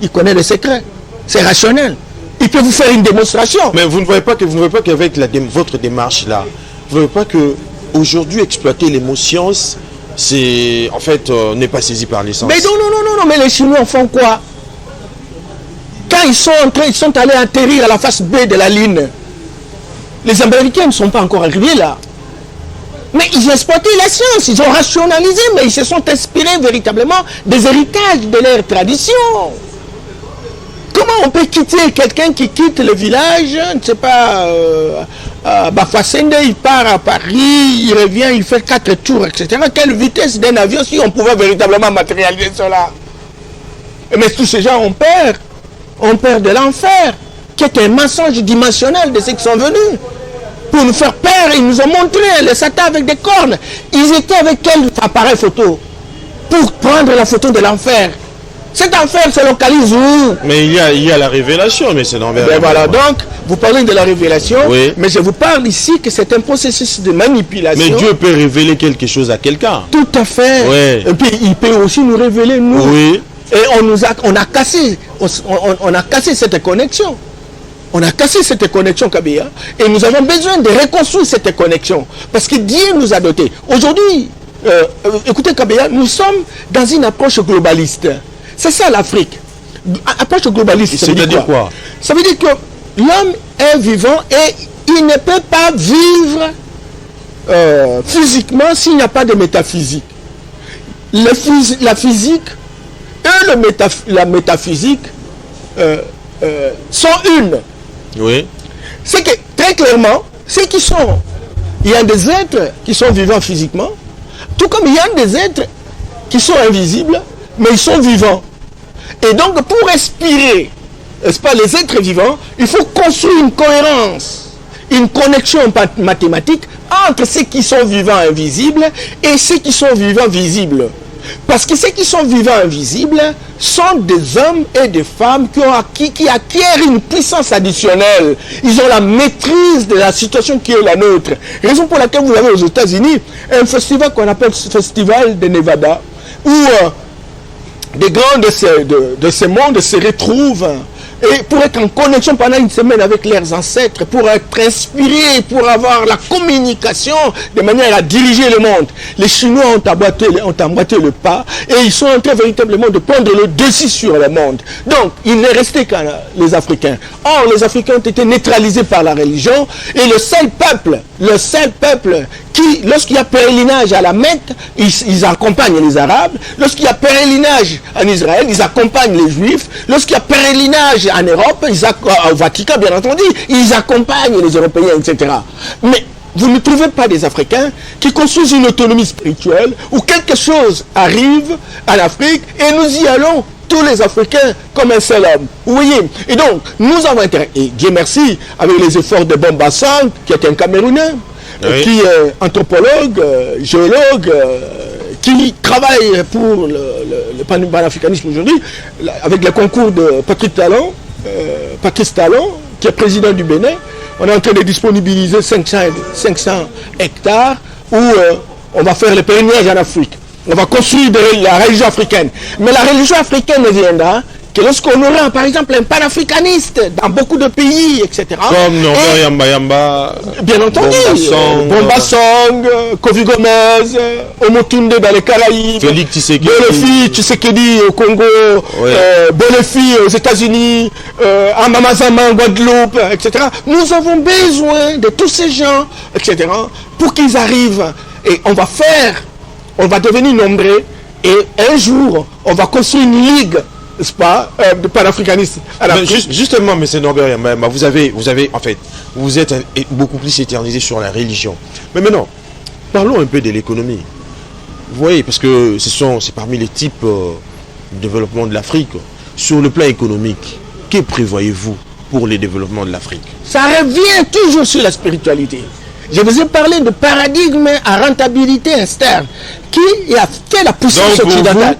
il connaît le secret, c'est rationnel. Il peut vous faire une démonstration. Mais vous ne voyez pas qu'avec votre démarche là, vous ne voyez pas que aujourd'hui exploiter les mots science, c'est en fait n'est pas saisi par l'essence. Mais non, mais les Chinois font quoi? Quand ils sont allés atterrir à la face B de la Lune, les Américains ne sont pas encore arrivés là. Mais ils ont exploité la science, ils ont rationalisé, mais ils se sont inspirés véritablement des héritages de leur tradition. Comment on peut quitter quelqu'un qui quitte le village, je ne sais pas, à Bafasende, il part à Paris, il revient, il fait 4 tours, etc. Quelle vitesse d'un avion si on pouvait véritablement matérialiser cela? Mais tous ces gens ont peur de l'enfer, qui est un mensonge dimensionnel de ceux qui sont venus. Pour nous faire peur, ils nous ont montré les satans avec des cornes. Ils étaient avec quel appareil photo pour prendre la photo de l'enfer? Cet enfer se localise où? Mais il y a la révélation, mais c'est l'enfer. Ben voilà, donc, vous parlez de la révélation, oui. Mais je vous parle ici que c'est un processus de manipulation. Mais Dieu peut révéler quelque chose à quelqu'un. Tout à fait. Oui. Et puis, il peut aussi nous révéler, nous. Oui. Et on a cassé cette connexion. On a cassé cette connexion, Kabea, et nous avons besoin de reconstruire cette connexion. Parce que Dieu nous a dotés. Aujourd'hui, écoutez, Kabea, nous sommes dans une approche globaliste. C'est ça l'Afrique. Approche globaliste, ça veut dire quoi? Ça veut dire que l'homme est vivant et il ne peut pas vivre physiquement s'il n'y a pas de métaphysique. La physique et la métaphysique sont une. Oui. C'est que très clairement, il y a des êtres qui sont vivants physiquement, tout comme il y a des êtres qui sont invisibles, mais ils sont vivants. Et donc pour respirer, n'est-ce pas, les êtres vivants, il faut construire une cohérence, une connexion mathématique entre ceux qui sont vivants invisibles et ceux qui sont vivants visibles. Parce que ceux qui sont vivants invisibles sont des hommes et des femmes qui acquièrent une puissance additionnelle. Ils ont la maîtrise de la situation qui est la nôtre. Raison pour laquelle vous avez aux États-Unis un festival qu'on appelle Festival de Nevada, où des grands de ce monde se retrouvent et pour être en connexion pendant une semaine avec leurs ancêtres, pour être inspirés, pour avoir la communication de manière à diriger le monde. Les Chinois ont emboîté le pas et ils sont en train véritablement de prendre le dessus sur le monde. Donc, il n'est resté qu'à les Africains. Or, les Africains ont été neutralisés par la religion et le seul peuple qui, lorsqu'il y a pèlerinage à la Mecque, ils accompagnent les Arabes. Lorsqu'il y a pèlerinage en Israël, ils accompagnent les Juifs. Lorsqu'il y a pèlerinage en Europe, au Vatican, bien entendu, ils accompagnent les Européens, etc. Mais vous ne trouvez pas des Africains qui construisent une autonomie spirituelle où quelque chose arrive en Afrique et nous y allons tous les Africains comme un seul homme. Vous voyez? Et donc, nous avons intérêt. Et Dieu merci, avec les efforts de Bomba Sang, qui est un Camerounais, oui, qui est anthropologue, géologue, qui travaille pour le panafricanisme aujourd'hui, avec le concours de Patrice Talon, qui est président du Bénin. On est en train de disponibiliser 500 hectares où on va faire le pèlerinage en Afrique. On va construire la religion africaine. Mais la religion africaine ne viendra que lorsqu'on aura, par exemple, un panafricaniste dans beaucoup de pays, etc. Comme Norbert Yamba, bien entendu, Bomba Song, Kofi Gomez, Omotunde dans les Caraïbes, Félix Tshisekedi au Congo, oui, Bolefi aux États-Unis, Amamazama en Guadeloupe, etc. Nous avons besoin de tous ces gens, etc., pour qu'ils arrivent. Et on va devenir nombreux, et un jour, on va construire une ligue, n'est-ce pas, de panafricanistes. Justement, M. Norbert Yamba, vous avez, en fait, vous êtes beaucoup plus éternisé sur la religion. Mais maintenant, parlons un peu de l'économie. Vous voyez, parce que c'est parmi les types de développement de l'Afrique. Sur le plan économique, que prévoyez-vous pour le développement de l'Afrique? Ça revient toujours sur la spiritualité. Je vous ai parlé de paradigme à rentabilité externe qui a fait la puissance occidentale.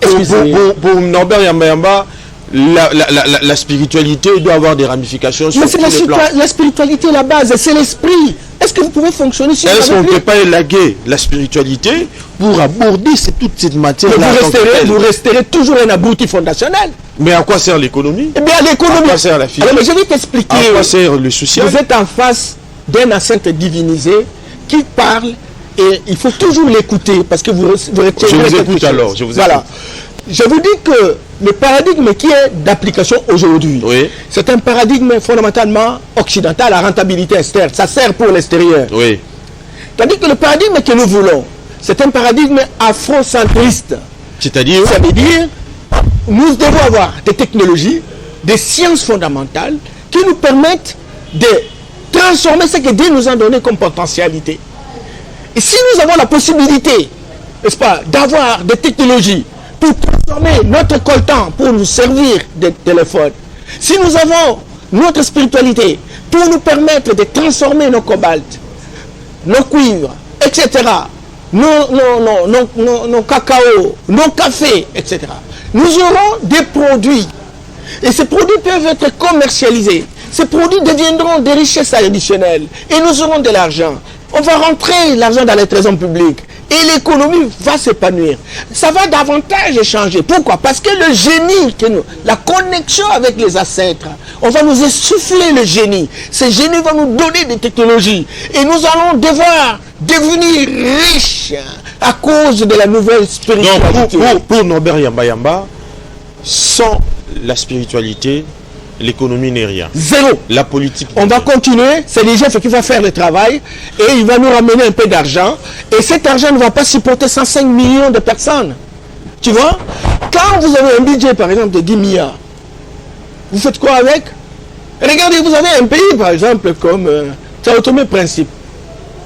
Pour Norbert Yamba, la spiritualité doit avoir des ramifications sur tous les plans. La spiritualité, la base, c'est l'esprit. Est-ce que vous pouvez fonctionner sur Est-ce qu'on ne peut pas élaguer la spiritualité pour aborder toute cette matière? Vous resterez toujours un abruti fondationnel. Mais à quoi sert l'économie? Eh bien, l'économie. À quoi sert la finance? Alors, je vais t'expliquer. À quoi sert le social? Vous êtes en face d'un enceinte divinisé qui parle et il faut toujours l'écouter parce que vous retirez. Je vous écoute alors. Voilà. Je vous dis que le paradigme qui est d'application aujourd'hui, oui, c'est un paradigme fondamentalement occidental à rentabilité externe. Ça sert pour l'extérieur. Oui. Tandis que le paradigme que nous voulons, c'est un paradigme afrocentriste. C'est-à-dire? Ça veut dire, nous devons avoir des technologies, des sciences fondamentales qui nous permettent de transformer ce que Dieu nous a donné comme potentialité. Et si nous avons la possibilité, n'est-ce pas, d'avoir des technologies pour transformer notre coltan, pour nous servir de téléphone, si nous avons notre spiritualité pour nous permettre de transformer nos cobaltes, nos cuivres, etc., nos cacao, nos cafés, etc., nous aurons des produits. Et ces produits peuvent être commercialisés. Ces produits deviendront des richesses additionnelles et nous aurons de l'argent. On va rentrer l'argent dans les trésors publics et l'économie va s'épanouir. Ça va davantage changer. Pourquoi? Parce que le génie, la connexion avec les ancêtres, on va nous insuffler le génie. Ce génie va nous donner des technologies et nous allons devoir devenir riches à cause de la nouvelle spiritualité. Donc, pour Norbert Yamba, sans la spiritualité, l'économie n'est rien. Zéro. La politique. On va continuer. C'est les chefs qui vont faire le travail et il va nous ramener un peu d'argent. Et cet argent ne va pas supporter 105 millions de personnes. Tu vois? Quand vous avez un budget, par exemple, de 10 milliards, vous faites quoi avec? Regardez, vous avez un pays, par exemple, comme Sao Tomé Principe.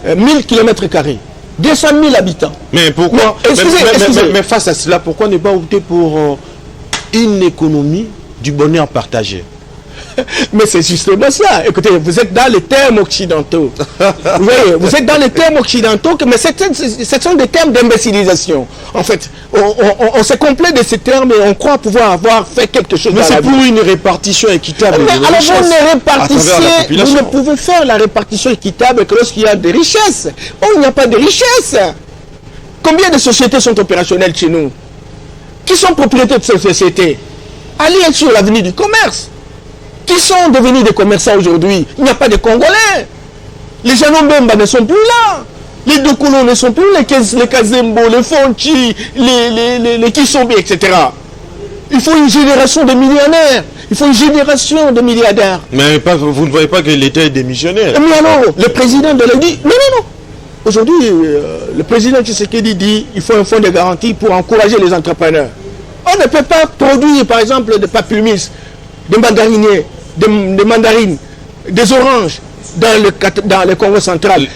1000 km². 200 000 habitants. Mais pourquoi? Excusez. Mais face à cela, pourquoi ne pas opter pour une économie du bonheur partagé? Mais c'est justement ça. Écoutez, vous êtes dans les termes occidentaux. Vous voyez, vous êtes dans les termes occidentaux, mais ce sont des termes d'imbécilisation. En fait, on se complaît de ces termes et on croit pouvoir avoir fait quelque chose. Mais c'est pour une répartition équitable de alors richesses vous ne répartissez, vous ne population. pouvez faire la répartition équitable que lorsqu'il y a des richesses. Oh, il n'y a pas de richesses. Combien de sociétés sont opérationnelles chez nous? Qui sont propriétaires de ces sociétés? Allez sur l'avenue du commerce. Qui sont devenus des commerçants aujourd'hui? Il n'y a pas de Congolais. Les Janobemba ne sont plus là. Les Dokolo ne sont plus là. Les Kazembo, les Fonchi, les Kisombi, etc. Il faut une génération de millionnaires. Il faut une génération de milliardaires. Mais vous ne voyez pas que l'État est démissionnaire. Mais alors, le président de l'État dit, non. Aujourd'hui, le président Tshisekedi dit qu'il faut un fonds de garantie pour encourager les entrepreneurs. On ne peut pas produire, par exemple, des pamplemousses, des mandariniers, des mandarines, des oranges dans le Congo central.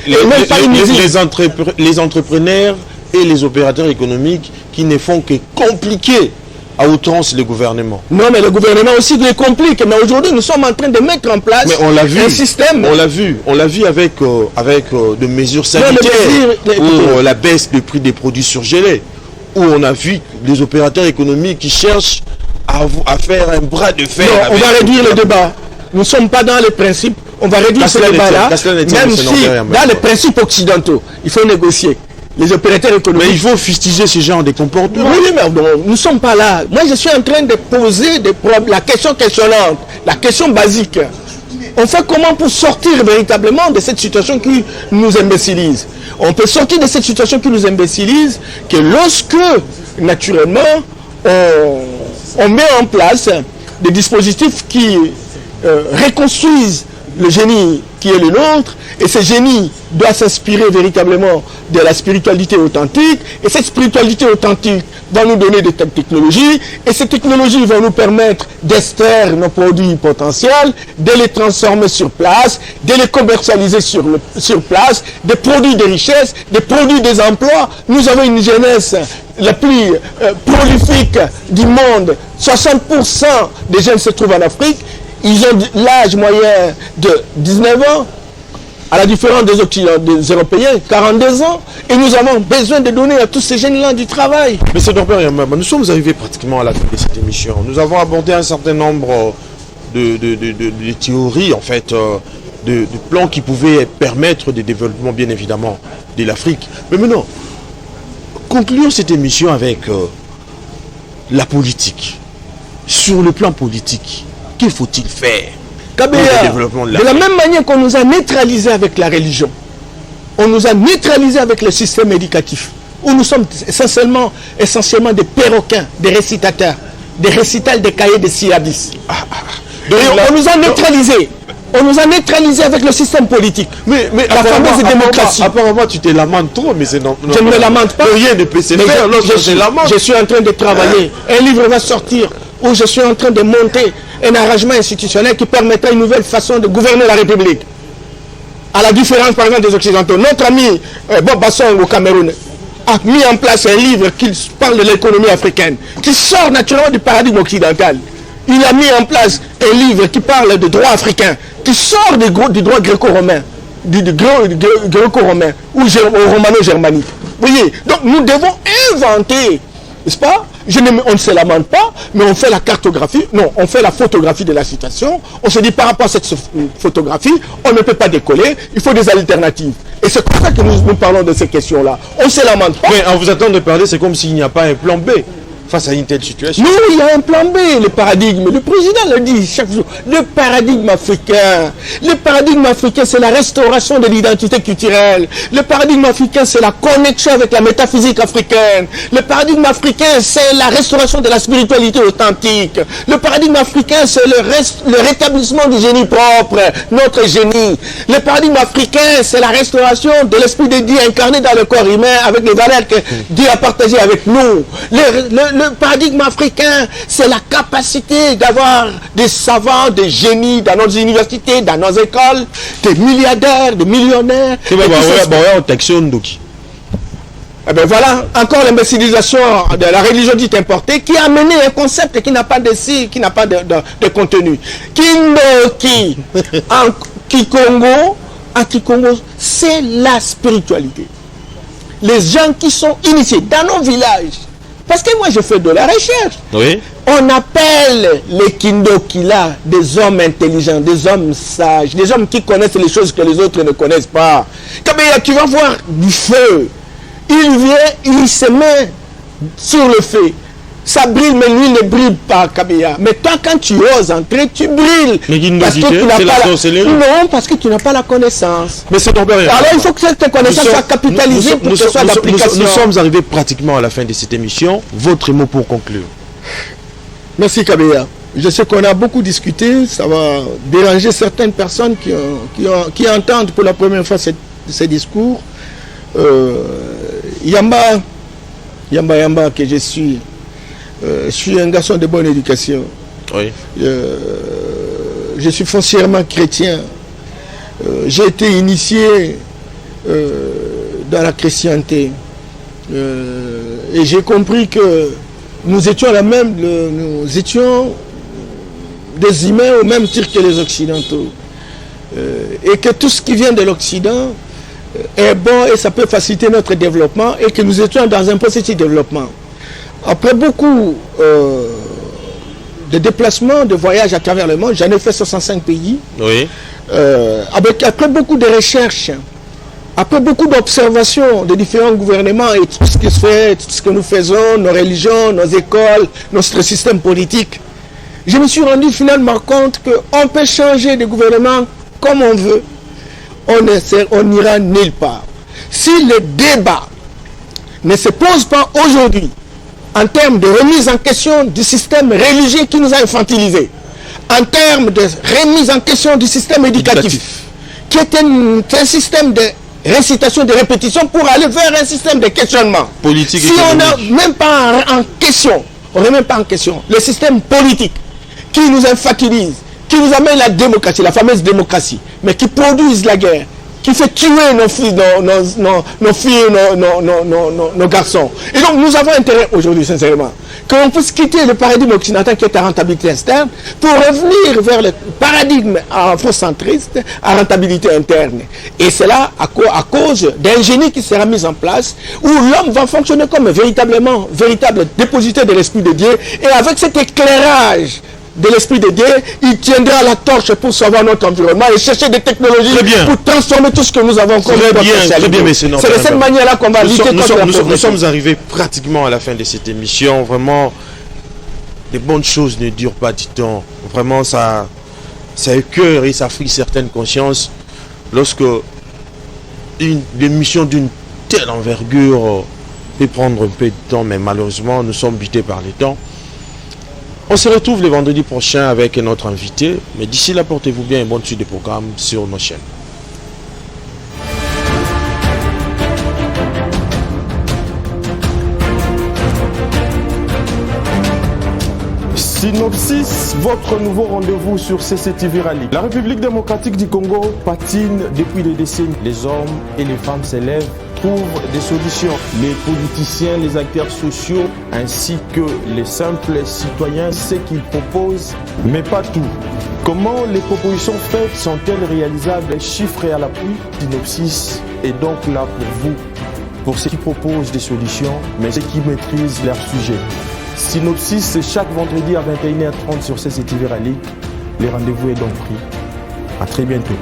Les entrepreneurs et les opérateurs économiques qui ne font que compliquer à outrance le gouvernement. Non, mais le gouvernement aussi les complique. Mais aujourd'hui, nous sommes en train de mettre en place un système. On l'a vu avec des mesures sanitaires ou la baisse du prix des produits surgelés, où on a vu des opérateurs économiques qui cherchent à faire un bras de fer. Non, on va réduire le débat. Nous ne sommes pas dans les principes. On va réduire ce débat-là, même si dans les principes occidentaux, il faut négocier. Les opérateurs économiques. Mais il faut fustiger ce genre de comportements. Oui, mais nous ne sommes pas là. Moi, je suis en train de poser la question questionnante, la question basique. On fait comment pour sortir véritablement de cette situation qui nous imbécilise? On peut sortir de cette situation qui nous imbécilise que lorsque, naturellement, on met en place des dispositifs qui reconstruisent le génie qui est le nôtre, et ce génie doit s'inspirer véritablement de la spiritualité authentique, et cette spiritualité authentique va nous donner des technologies, et ces technologies vont nous permettre d'extraire nos produits potentiels, de les transformer sur place, de les commercialiser sur place, des produits de richesse, des produits des emplois. Nous avons une jeunesse la plus prolifique du monde. 60% des jeunes se trouvent en Afrique. Ils ont l'âge moyen de 19 ans, à la différence des Européens, 42 ans. Et nous avons besoin de donner à tous ces jeunes-là du travail. Monsieur Norbert Yambamba, nous sommes arrivés pratiquement à la fin de cette émission. Nous avons abordé un certain nombre de théories, en fait, de plans qui pouvaient permettre des développements, bien évidemment, de l'Afrique. Mais maintenant, concluons cette émission avec la politique. Sur le plan politique, qu'il faut-il faire pour le développement de la même manière qu'on nous a neutralisés avec la religion, on nous a neutralisés avec le système éducatif, où nous sommes essentiellement des perroquins, des récitateurs, des récitals des cahiers de syllabis. On nous a neutralisés. On nous a neutralisés avec le système politique. Mais la fameuse démocratie. Apparemment, tu te lamentes trop, mais c'est non. Je ne me lamente pas. Rien ne peut se faire lorsque je lamente. Je suis en train de travailler. Un livre va sortir où je suis en train de monter un arrangement institutionnel qui permettra une nouvelle façon de gouverner la République. À la différence, par exemple, des Occidentaux. Notre ami Bob Bassong au Cameroun a mis en place un livre qui parle de l'économie africaine, qui sort naturellement du paradigme occidental. Il a mis en place un livre qui parle de droit africain, qui sort du droit gréco-romain, du gréco-romain ou romano-germanique. Vous voyez, donc nous devons inventer, n'est-ce pas? On ne se lamente pas, mais on fait la cartographie, non, on fait la photographie de la situation. On se dit par rapport à cette photographie, on ne peut pas décoller, il faut des alternatives. Et c'est pour ça que nous parlons de ces questions-là. On ne se lamente pas. Mais en vous attendant de parler, c'est comme s'il n'y a pas un plan B face à une telle situation. Non, il y a un plan B, le paradigme. Le président le dit chaque jour. Le paradigme africain. Le paradigme africain, c'est la restauration de l'identité culturelle. Le paradigme africain, c'est la connexion avec la métaphysique africaine. Le paradigme africain, c'est la restauration de la spiritualité authentique. Le paradigme africain, c'est le rétablissement du génie propre, notre génie. Le paradigme africain, c'est la restauration de l'esprit de Dieu incarné dans le corps humain avec les valeurs que Dieu a partagées avec nous. Le paradigme africain, c'est la capacité d'avoir des savants, des génies dans nos universités, dans nos écoles, des milliardaires, des millionnaires. Eh bien voilà, encore l'imbécilisation de la religion dite importée qui a amené un concept qui n'a pas de qui n'a pas de contenu. Kindoki, en Kikongo, c'est la spiritualité. Les gens qui sont initiés dans nos villages, parce que moi je fais de la recherche, Oui. on appelle les Kindoki là des hommes intelligents, des hommes sages, des hommes qui connaissent les choses que les autres ne connaissent pas. Kabila, tu vas voir du feu. Il vient, il se met sur le feu. Ça brille, mais lui ne brille pas, Kabila. Mais toi, quand tu oses entrer, tu brilles. Mais qui nous parce dit que tu n'as c'est pas la sorcellerie. Non, parce que tu n'as pas la connaissance. Mais c'est Norbert. Alors il faut que cette connaissance soit capitalisée pour que ce soit d'application. Nous sommes arrivés pratiquement à la fin de cette émission. Votre mot pour conclure. Merci, Kabila. Je sais qu'on a beaucoup discuté. Ça va déranger certaines personnes qui entendent pour la première fois ces discours. Yamba que je suis un garçon de bonne éducation. Oui. Je suis foncièrement chrétien. J'ai été initié dans la chrétienté. Et j'ai compris que nous étions nous étions des humains au même titre que les Occidentaux. Et que tout ce qui vient de l'Occident est bon et ça peut faciliter notre développement et que nous étions dans un processus de développement. Après beaucoup de déplacements, de voyages à travers le monde, j'en ai fait 65 pays. Oui. Après beaucoup de recherches, après beaucoup d'observations de différents gouvernements et tout ce qui se fait, tout ce que nous faisons, nos religions, nos écoles, notre système politique, je me suis rendu finalement compte qu'on peut changer de gouvernement comme on veut. On n'ira nulle part. Si le débat ne se pose pas aujourd'hui en termes de remise en question du système religieux qui nous a infantilisés, en termes de remise en question du système éducatif, qui est un système de récitation, de répétition pour aller vers un système de questionnement. Politique. Si on n'a même pas en question, on remet pas en question le système politique qui nous infantilise, qui nous amène la démocratie, la fameuse démocratie, mais qui produise la guerre, qui fait tuer nos filles, nos garçons. Et donc nous avons intérêt aujourd'hui, sincèrement, que l'on puisse quitter le paradigme occidental qui est à rentabilité externe pour revenir vers le paradigme afrocentriste à rentabilité interne. Et c'est là à cause d'un génie qui sera mis en place où l'homme va fonctionner comme véritable dépositaire de l'Esprit de Dieu et avec cet éclairage de l'Esprit de Dieu, il tiendra la torche pour sauver notre environnement et chercher des technologies pour transformer tout ce que nous avons comme Très bien, c'est de cette manière-là qu'on va lutter contre la pauvreté. Nous sommes arrivés pratiquement à la fin de cette émission. Vraiment, les bonnes choses ne durent pas du temps. Vraiment, ça écoeure et ça frise certaines consciences lorsque une émission d'une telle envergure peut prendre un peu de temps, mais malheureusement, nous sommes butés par les temps. On se retrouve le vendredi prochain avec notre invité. Mais d'ici là, portez-vous bien et bonne suite des programmes sur nos chaînes. Synopsis, votre nouveau rendez-vous sur CCTV Rallye. La République démocratique du Congo patine depuis des décennies. Les hommes et les femmes s'élèvent, trouvent des solutions. Les politiciens, les acteurs sociaux, ainsi que les simples citoyens, ce qu'ils proposent, mais pas tout. Comment les propositions faites sont-elles réalisables, chiffrées à l'appui? Synopsis est donc là pour vous, pour ceux qui proposent des solutions, mais ceux qui maîtrisent leur sujet. Synopsis, c'est chaque vendredi à 21h30 sur CCTV Rallye. Le rendez-vous est donc pris. À très bientôt.